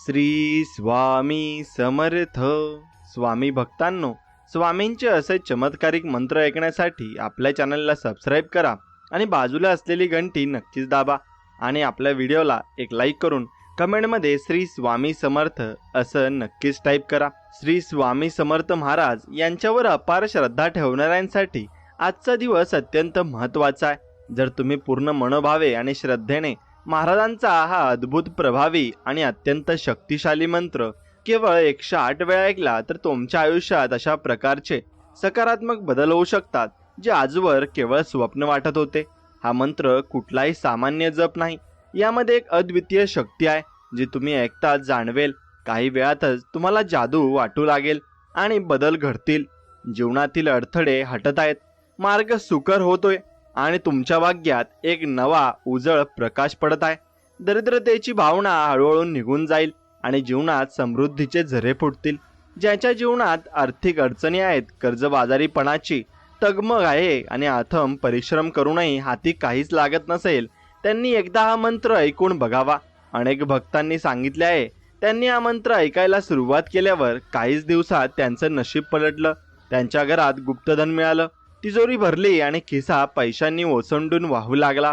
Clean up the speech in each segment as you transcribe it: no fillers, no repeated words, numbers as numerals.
श्री स्वामी समर्थ. स्वामी भक्तांनो, स्वामींचे असे चमत्कारिक मंत्र ऐकण्यासाठी आपल्या चॅनलला सबस्क्राईब करा आणि बाजूला असलेली घंटी नक्कीच दाबा आणि आपल्या व्हिडिओला एक लाईक करून कमेंटमध्ये श्री स्वामी समर्थ असं नक्कीच टाईप करा. श्री स्वामी समर्थ महाराज यांच्यावर अपार श्रद्धा ठेवणाऱ्यांसाठी आजचा दिवस अत्यंत महत्त्वाचा आहे. जर तुम्ही पूर्ण मनोभावे आणि श्रद्धेने महाराजांचा हा अद्भुत, प्रभावी आणि अत्यंत शक्तिशाली मंत्र केवळ 108 वेळा ऐकला तर तुमच्या आयुष्यात अशा प्रकारचे सकारात्मक बदल होऊ शकतात जे आजवर केवळ स्वप्न वाटत होते. हा मंत्र कुठलाही सामान्य जप नाही. यामध्ये एक अद्वितीय शक्ती आहे जी तुम्ही ऐकताच जाणवेल. काही वेळातच तुम्हाला जादू वाटू लागेल आणि बदल घडतील. जीवनातील अडथळे हटत आहेत, मार्ग सुकर होतोय आणि तुमच्या भाग्यात एक नवा उजळ प्रकाश पडत आहे. दरिद्रतेची भावना हळूहळू निघून जाईल आणि जीवनात समृद्धीचे झरे फुटतील. ज्याच्या जीवनात आर्थिक अडचणी आहेत, कर्जबाजारीपणाची तगमग आहे आणि अथम परिश्रम करूनही हाती काहीच लागत नसेल, त्यांनी एकदा हा मंत्र ऐकून बघावा. अनेक भक्तांनी सांगितले आहे, त्यांनी हा मंत्र ऐकायला सुरुवात केल्यावर काहीच दिवसात त्यांचं नशीब पलटलं. त्यांच्या घरात गुप्तधन मिळालं, तिजोरी भरली आणि खिसा पैशांनी ओसंडून वाहू लागला.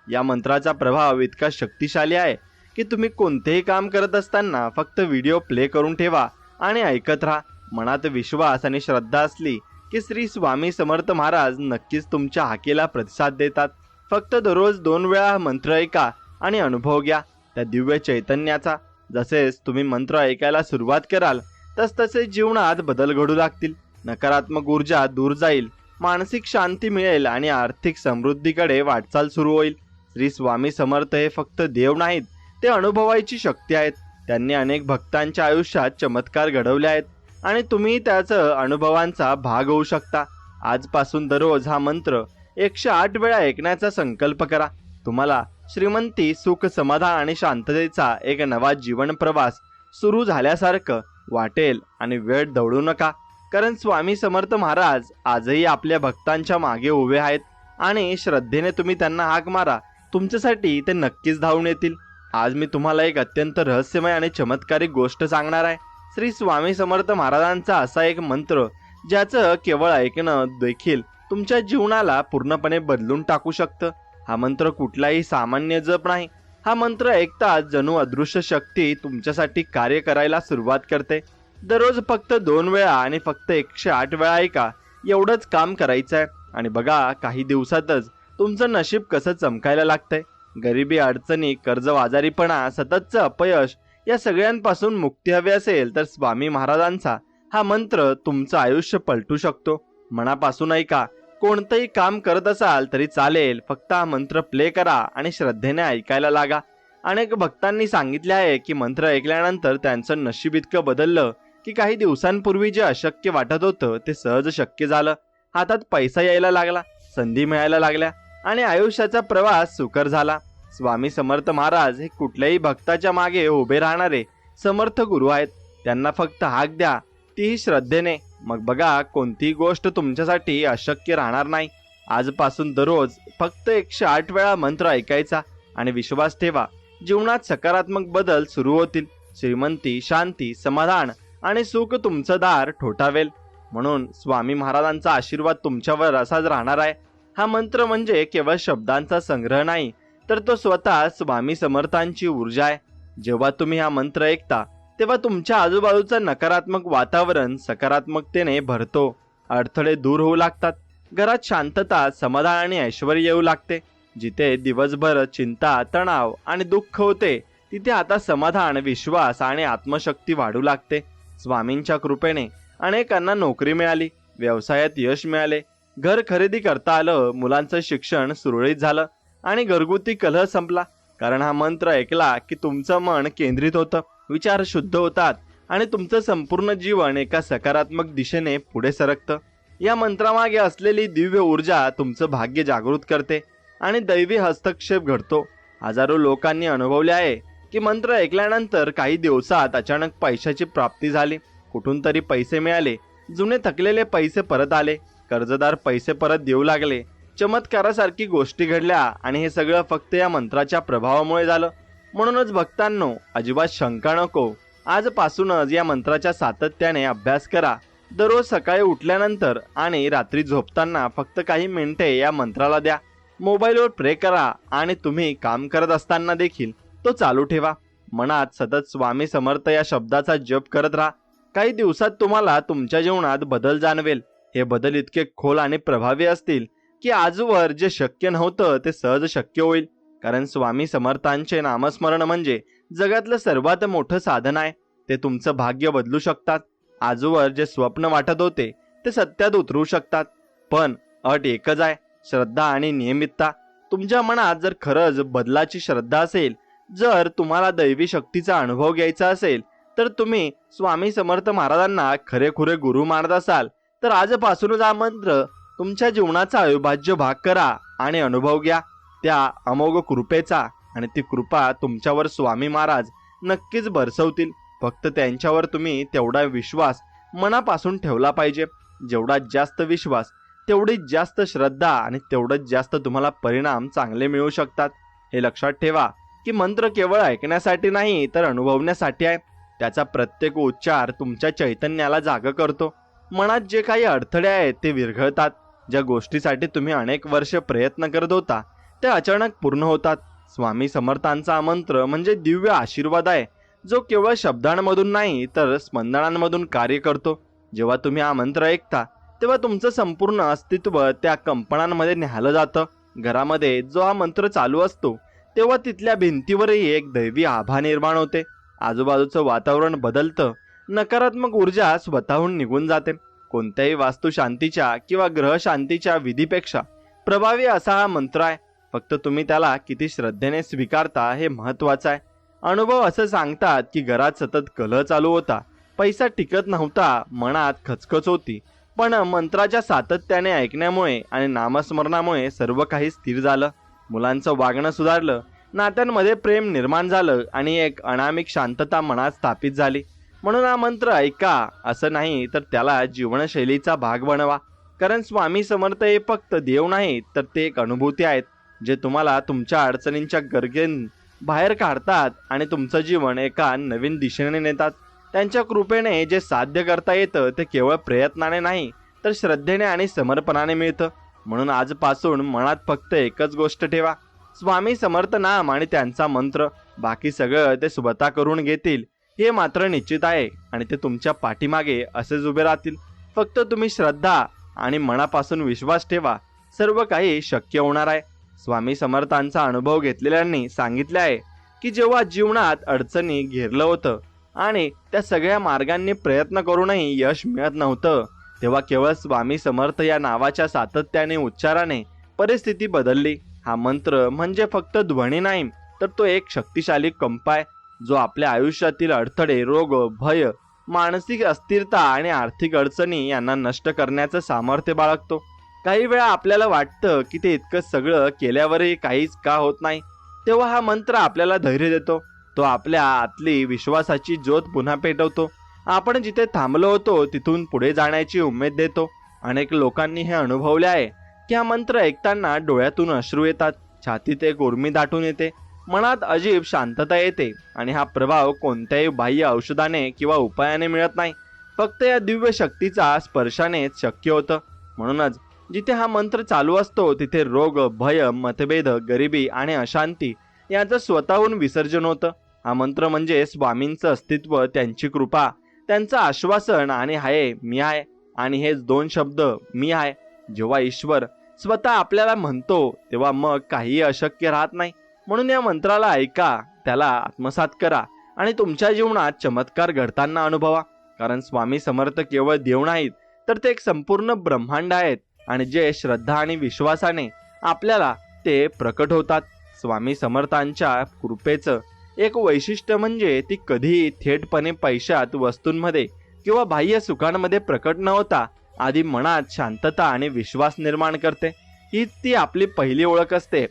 या मंत्राचा प्रभाव इतका शक्तिशाली आहे की तुम्ही कोणतेही काम करत असताना फक्त व्हिडिओ प्ले करून ठेवा आणि ऐकत राहा. मनात विश्वास आणि श्रद्धा असली की श्री स्वामी समर्थ महाराज नक्कीच तुमच्या हाकेला प्रतिसाद देतात. फक्त दररोज 2 वेळा हा मंत्र ऐका आणि अनुभव घ्या त्या दिव्य चैतन्याचा. जसेच तुम्ही मंत्र ऐकायला सुरुवात कराल तसतसे जीवनात बदल घडू लागतील. नकारात्मक ऊर्जा दूर जाईल, मानसिक शांती मिळेल आणि आर्थिक समृद्धीकडे वाटचाल सुरू होईल. श्री स्वामी समर्थ हे फक्त देव नाहीत, ते अनुभवायची शक्ती आहेत. त्यांनी अनेक भक्तांच्या आयुष्यात चमत्कार घडवले आहेत आणि तुम्ही त्याचं अनुभवांचा भाग होऊ शकता. आजपासून दररोज हा मंत्र 108 वेळा ऐकण्याचा संकल्प करा. तुम्हाला श्रीमंती, सुख, समाधान आणि शांततेचा एक नवा जीवन प्रवास सुरू झाल्यासारखं वाटेल. आणि वेळ दौडू नका, कारण स्वामी समर्थ महाराज आजही आपल्या भक्तांच्या मागे उभे आहेत आणि श्रद्धेने तुम्ही त्यांना हाक मारा, तुमच्यासाठी ते नक्कीच धावून येतील. आज मी तुम्हाला एक अत्यंत रहस्यमय आणि चमत्कारिक गोष्ट सांगणार आहे. श्री स्वामी समर्थ महाराजांचा असा एक मंत्र ज्याचं केवळ ऐकणं देखील तुमच्या जीवनाला पूर्णपणे बदलून टाकू शकतं. हा मंत्र कुठलाही सामान्य जप नाही. हा मंत्र ऐकताच जणू अदृश्य शक्ती तुमच्यासाठी कार्य करायला सुरुवात करते. दररोज फक्त 2 वेळा आणि फक्त 108 वेळा ऐका. एवढंच काम करायचं आहे आणि बघा, काही दिवसातच तुमचं नशीब कसं चमकायला लागतंय. गरिबी, अडचणी, कर्जबाजारीपणा, सततचं अपयश या सगळ्यांपासून मुक्ती हवी असेल तर स्वामी महाराजांचा हा मंत्र तुमचं आयुष्य पलटू शकतो. मनापासून ऐका. कोणतंही काम करत असाल तरी चालेल, फक्त हा मंत्र प्ले करा आणि श्रद्धेने ऐकायला लागा. अनेक भक्तांनी सांगितले आहे की मंत्र ऐकल्यानंतर त्यांचं नशीब इतकं बदललं की काही दिवसांपूर्वी जे अशक्य वाटत होतं ते सहज शक्य झालं. हातात पैसा यायला लागला, संधी मिळायला लागल्या आणि आयुष्याचा प्रवास सुकर झाला. स्वामी समर्थ महाराज हे कुठल्याही भक्ताच्या मागे उभे राहणारे समर्थ गुरु आहेत. त्यांना फक्त हाक द्या, तीही श्रद्धेने. मग बघा, कोणतीही गोष्ट तुमच्यासाठी अशक्य राहणार नाही. आजपासून दररोज फक्त 108 वेळा मंत्र ऐकायचा आणि विश्वास ठेवा, जीवनात सकारात्मक बदल सुरू होतील. श्रीमंती, शांती, समाधान आणि सुख तुमचं दार ठोठावेल. म्हणून स्वामी महाराजांचा आशीर्वाद तुमच्यावर असाच राहणार आहे. हा मंत्र म्हणजे केवळ शब्दांचा संग्रह नाही, तर तो स्वतः स्वामी समर्थांची ऊर्जा आहे. जेव्हा तुम्ही हा मंत्र ऐकता तेव्हा तुमच्या आजूबाजूचं नकारात्मक वातावरण सकारात्मकतेने भरतो. अडथळे दूर होऊ लागतात. घरात शांतता, समाधान आणि ऐश्वर येऊ लागते. जिथे दिवसभर चिंता, तणाव आणि दुःख होते तिथे आता समाधान, विश्वास आणि आत्मशक्ती वाढू लागते. स्वामींच्या कृपेने अनेकांना नोकरी मिळाली, व्यवसायात यश मिळाले, घर खरेदी करता आलं, मुलांचं शिक्षण सुरळीत झालं आणि घरगुती कलह संपला. कारण हा मंत्र ऐकला की तुमचं मन केंद्रित होतं, विचार शुद्ध होतात आणि तुमचं संपूर्ण जीवन एका सकारात्मक दिशेने पुढे सरकतं. या मंत्रामागे असलेली दिव्य ऊर्जा तुमचं भाग्य जागृत करते आणि दैवी हस्तक्षेप घडतो. हजारो लोकांनी अनुभवले आहे की मंत्र ऐकल्यानंतर काही दिवसात अचानक पैशाची प्राप्ती झाली, कुठून तरी पैसे मिळाले, जुने थकलेले पैसे परत आले, कर्जदार पैसे परत देऊ लागले, चमत्कारासारखी गोष्टी घडल्या आणि हे सगळं फक्त या मंत्राच्या प्रभावामुळे झालं. म्हणूनच भक्तांनो, अजिबात शंका नको. आजपासूनच या मंत्राच्या सातत्याने अभ्यास करा. दररोज सकाळी उठल्यानंतर आणि रात्री झोपताना फक्त काही मिनिटे या मंत्राला द्या. मोबाईलवर प्रे करा आणि तुम्ही काम करत असताना देखील तो चालू ठेवा. मनात सतत स्वामी समर्थ या शब्दाचा जप करत राहा. काही दिवसात तुम्हाला तुमच्या जीवनात बदल जाणवेल. हे बदल इतके खोल आणि प्रभावी असतील की आजवर जे शक्य नव्हतं ते सहज शक्य होईल. कारण स्वामी समर्थांचे नामस्मरण म्हणजे जगातलं सर्वात मोठं साधन आहे. ते तुमचं भाग्य बदलू शकतात. आजवर जे स्वप्न वाटत होते ते सत्यात उतरू शकतात. पण अट एकच आहे, श्रद्धा आणि नियमितता. तुमच्या मनात जर खरंच बदलाची श्रद्धा असेल, जर तुम्हाला दैवी शक्तीचा अनुभव घ्यायचा असेल, तर तुम्ही स्वामी समर्थ महाराजांना खरेखुरे गुरु मानत असाल, तर आजपासूनच हा मंत्र तुमच्या जीवनाचा अविभाज्य भाग करा आणि अनुभव घ्या त्या अमोघ कृपेचा. आणि ती कृपा तुमच्यावर स्वामी महाराज नक्कीच बरसवतील. फक्त त्यांच्यावर तुम्ही तेवढा विश्वास मनापासून ठेवला पाहिजे. जेवढा जास्त विश्वास तेवढीच जास्त श्रद्धा आणि तेवढंच जास्त तुम्हाला परिणाम चांगले मिळू शकतात. हे लक्षात ठेवा की मंत्र केवळ ऐकण्यासाठी नाही तर अनुभवण्यासाठी आहे. त्याचा प्रत्येक उच्चार तुमच्या चैतन्याला जाग करतो. मनात जे काही अडथळे आहेत ते विरघळतात. ज्या गोष्टीसाठी तुम्ही अनेक वर्ष प्रयत्न करत होता त्या अचानक पूर्ण होतात. स्वामी समर्थांचा हा मंत्र म्हणजे दिव्य आशीर्वाद आहे, जो केवळ शब्दांमधून नाही तर स्पंदनांमधून कार्य करतो. जेव्हा तुम्ही हा मंत्र ऐकता तेव्हा तुमचं संपूर्ण अस्तित्व त्या कंपनांमध्ये न्याहालं जातं. घरामध्ये जो हा मंत्र चालू असतो तेव्हा तिथल्या भिंतीवरही एक दैवी आभा निर्माण होते. आजूबाजूचं वातावरण बदलतं. नकारात्मक ऊर्जा स्वतःहून निघून जाते. कोणत्याही वास्तुशांतीच्या किंवा ग्रह शांतीच्या विधीपेक्षा प्रभावी असा हा मंत्र आहे. फक्त तुम्ही त्याला किती श्रद्धेने स्वीकारता हे महत्वाचं आहे. अनुभव असं सांगतात की घरात सतत कलह चालू होता, पैसा टिकत नव्हता, मनात खचखच होती. पण मंत्राच्या सातत्याने ऐकण्यामुळे आणि नामस्मरणामुळे सर्व काही स्थिर झालं. मुलांचं वागणं सुधारलं, नात्यांमध्ये प्रेम निर्माण झालं आणि एक अनामिक शांतता मनात स्थापित झाली. म्हणून हा मंत्र ऐका असं नाही तर त्याला जीवनशैलीचा भाग बनवा. कारण स्वामी समर्थ हे फक्त देव नाहीत तर ते एक अनुभूती आहेत, जे तुम्हाला तुमच्या अडचणींच्या गर्गेन बाहेर काढतात आणि तुमचं जीवन एका नवीन दिशेने नेतात. त्यांच्या कृपेने जे साध्य करता येतं ते केवळ प्रयत्नाने नाही तर श्रद्धेने आणि समर्पणाने मिळतं. म्हणून आजपासून मनात फक्त एकच गोष्ट ठेवा, स्वामी समर्थ नाम आणि त्यांचा मंत्र. बाकी सगळं ते स्वतः करून घेतील हे मात्र निश्चित आहे. आणि ते तुमच्या पाठीमागे असेच उभे राहतील. फक्त तुम्ही श्रद्धा आणि मनापासून विश्वास ठेवा, सर्व काही शक्य होणार आहे. स्वामी समर्थांचा अनुभव घेतलेल्यांनी सांगितले आहे की जेव्हा जीवनात अडचणी घेरलं होतं आणि त्या सगळ्या मार्गांनी प्रयत्न करूनही यश मिळत नव्हतं, तेव्हा केवळ स्वामी समर्थ या नावाच्या सातत्याने उच्चाराने परिस्थिती बदलली. हा मंत्र म्हणजे फक्त ध्वनी नाही तर तो एक शक्तिशाली कंप आहे, जो आपल्या आयुष्यातील अडथळे, रोग, भय, मानसिक अस्थिरता आणि आर्थिक अडचणी यांना नष्ट करण्याचं सामर्थ्य बाळगतो. काही वेळा आपल्याला वाटतं की ते इतकं सगळं केल्यावरही काहीच का होत नाही. तेव्हा हा मंत्र आपल्याला धैर्य देतो. तो आपल्या आतली विश्वासाची ज्योत पुन्हा पेटवतो. आपण जिथे थांबलो होतो तिथून पुढे जाण्याची उमेद देतो. अनेक लोकांनी हे अनुभवले आहे की हा मंत्र ऐकताना डोळ्यातून अश्रू येतात, छातीत एक उर्मी दाटून येते, मनात अजीब शांतता येते. आणि हा प्रभाव कोणत्याही बाह्य औषधाने किंवा उपायाने मिळत नाही, फक्त या दिव्य शक्तीचा स्पर्शानेच शक्य होतं. म्हणूनच जिथे हा मंत्र चालू असतो तिथे रोग, भय, मतभेद, गरिबी आणि अशांती यांचं स्वतःहून विसर्जन होतं. हा मंत्र म्हणजे स्वामींचं अस्तित्व, त्यांची कृपा, त्यांचं आश्वासन आणि आहे मी आहे. आणि हे दोन शब्द मी आहे जेव्हा ईश्वर स्वतः आपल्याला म्हणतो तेव्हा मग काही अशक्य राहत नाही. म्हणून या मंत्राला ऐका, त्याला आत्मसात करा आणि तुमच्या जीवनात चमत्कार घडताना अनुभवा. कारण स्वामी समर्थ केवळ देव नाहीत तर ते एक संपूर्ण ब्रह्मांड आहेत आणि जे श्रद्धा आणि विश्वासाने आपल्याला ते प्रकट होतात. स्वामी समर्थांच्या कृपेचं एक वैशिष्ट्य म्हणजे ती कधीही थेटपणे पैशात, वस्तूंमध्ये किंवा बाह्य सुखांमध्ये प्रकट न होता आधी मनात शांतता आणि विश्वास निर्माण करते. ही ती आपली पहिली ओळख असते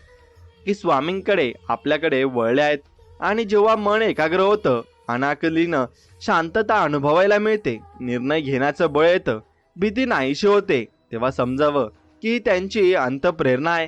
की स्वामींकडे आपल्याकडे वळले आहेत. आणि जेव्हा मन एकाग्र होतं, अनाकलीनं शांतता अनुभवायला मिळते, निर्णय घेण्याचं बळ येतं, भीती नाहीशी होते, तेव्हा समजावं की त्यांची अंतप्रेरणा आहे.